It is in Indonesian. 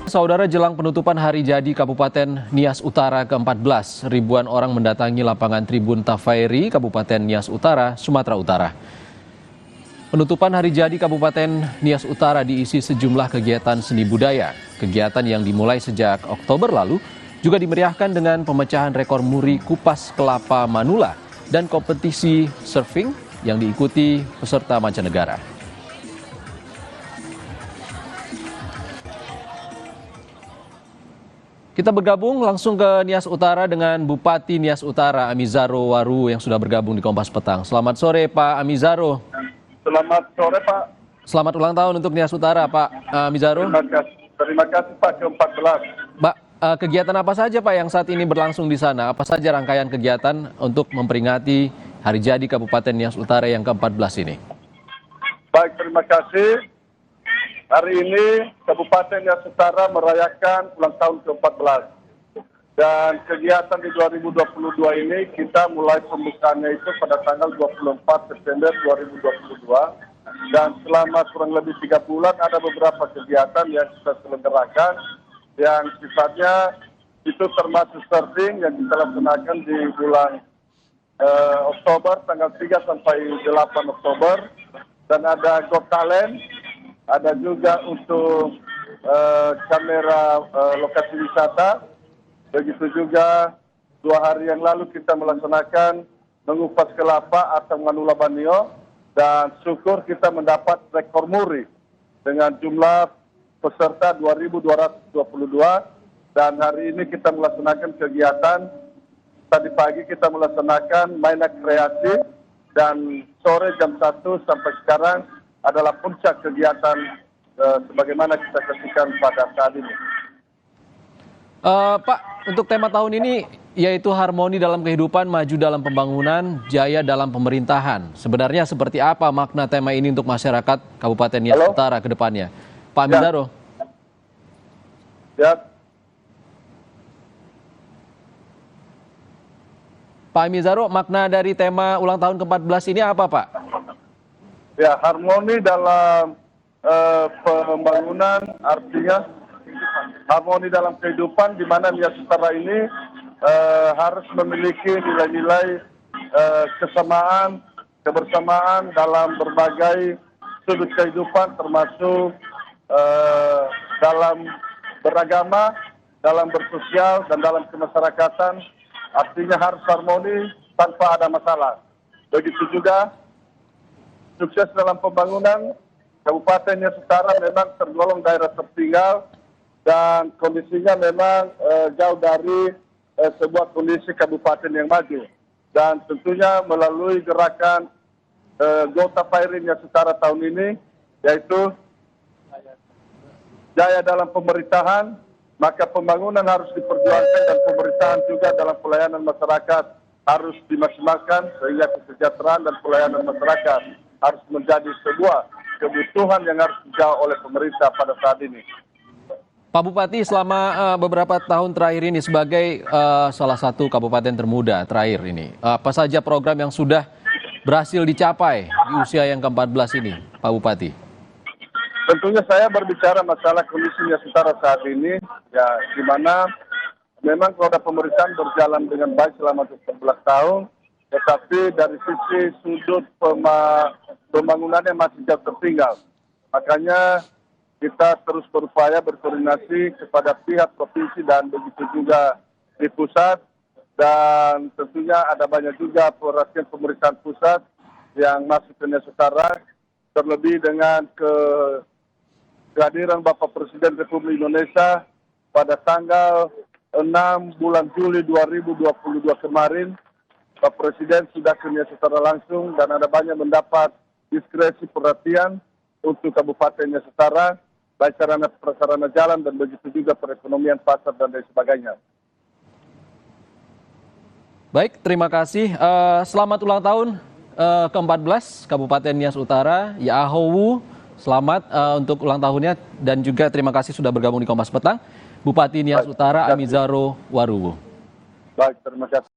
Saudara, jelang penutupan hari jadi Kabupaten Nias Utara ke-14, ribuan orang mendatangi lapangan Tribun Tafairi, Kabupaten Nias Utara, Sumatera Utara. Penutupan hari jadi Kabupaten Nias Utara diisi sejumlah kegiatan seni budaya. Kegiatan yang dimulai sejak Oktober lalu juga dimeriahkan dengan pemecahan rekor muri kupas kelapa Manula dan kompetisi surfing yang diikuti peserta mancanegara. Kita bergabung langsung ke Nias Utara dengan Bupati Nias Utara, Amizaro Waru, yang sudah bergabung di Kompas Petang. Selamat sore, Pak Amizaro. Selamat sore, Pak. Selamat ulang tahun untuk Nias Utara, Pak Amizaro. Terima kasih, Pak, ke-14. Pak, kegiatan apa saja, Pak, yang saat ini berlangsung di sana? Apa saja rangkaian kegiatan untuk memperingati hari jadi Kabupaten Nias Utara yang ke-14 ini? Baik, terima kasih. Hari ini Kabupaten Nias Utara merayakan ulang tahun ke-14. Dan kegiatan di 2022 ini kita mulai pembukaannya itu pada tanggal 24 September 2022. Dan selama kurang lebih 3 bulan ada beberapa kegiatan yang kita selenggarakan yang sifatnya itu termasuk surfing yang kita laksanakan di bulan Oktober, tanggal 3 sampai 8 Oktober. Dan ada Got Talent. Ada juga untuk kamera lokasi wisata. Begitu juga 2 hari yang lalu kita melaksanakan mengupas kelapa atau Manula Banio. Dan syukur kita mendapat rekor muri dengan jumlah peserta 2.222. Dan hari ini kita melaksanakan kegiatan. Tadi pagi kita melaksanakan mainan kreasi. Dan sore jam 1 sampai sekarang adalah puncak kegiatan sebagaimana kita saksikan pada saat ini. Pak, untuk tema tahun ini yaitu harmoni dalam kehidupan, maju dalam pembangunan, jaya dalam pemerintahan. Sebenarnya seperti apa makna tema ini untuk masyarakat Kabupaten Nias Utara ke depannya? Pak Amizaro. Ya. Pak Amizaro, makna dari tema ulang tahun ke-14 ini apa, Pak? Ya, harmoni dalam pembangunan artinya harmoni dalam kehidupan di mana Nias Utara ini harus memiliki nilai-nilai kesamaan, kebersamaan dalam berbagai sudut kehidupan termasuk dalam beragama, dalam bersosial dan dalam kemasyarakatan. Artinya harus harmoni tanpa ada masalah. Begitu juga sukses dalam pembangunan. Kabupaten Nias Utara memang tergolong daerah tertinggal dan kondisinya memang jauh dari sebuah kondisi kabupaten yang maju. Dan tentunya melalui gerakan Go Tafairi Nias Utara tahun ini, yaitu jaya dalam pemerintahan, maka pembangunan harus diperjuangkan dan pemerintahan juga dalam pelayanan masyarakat harus dimaksimalkan sehingga kesejahteraan dan pelayanan masyarakat harus menjadi sebuah kebutuhan yang harus dijawab oleh pemerintah pada saat ini. Pak Bupati, selama beberapa tahun terakhir ini sebagai salah satu kabupaten termuda terakhir ini, apa saja program yang sudah berhasil dicapai di usia yang ke-14 ini, Pak Bupati? Tentunya saya berbicara masalah kondisi Nias Utara saat ini, ya di mana memang roda pemerintahan berjalan dengan baik selama 14 tahun, tetapi dari sisi sudut pembangunannya masih jauh tertinggal. Makanya kita terus berupaya berkoordinasi kepada pihak provinsi dan begitu juga di pusat. Dan tentunya ada banyak juga perhatian pemerintahan pusat yang masuk ke Nias Utara, terlebih dengan kehadiran Bapak Presiden Republik Indonesia pada tanggal 6 bulan Juli 2022 kemarin. Pak Presiden sudah ke Nias Utara langsung dan ada banyak mendapat diskresi perhatian untuk Kabupaten Nias Utara, baik sarana prasarana jalan dan begitu juga perekonomian pasar dan lain sebagainya. Baik, terima kasih. Selamat ulang tahun ke-14 Kabupaten Nias Utara. Ya Ahowu, selamat untuk ulang tahunnya dan juga terima kasih sudah bergabung di Kompas Petang. Bupati Nias Utara Amizaro Waru. Baik, terima kasih.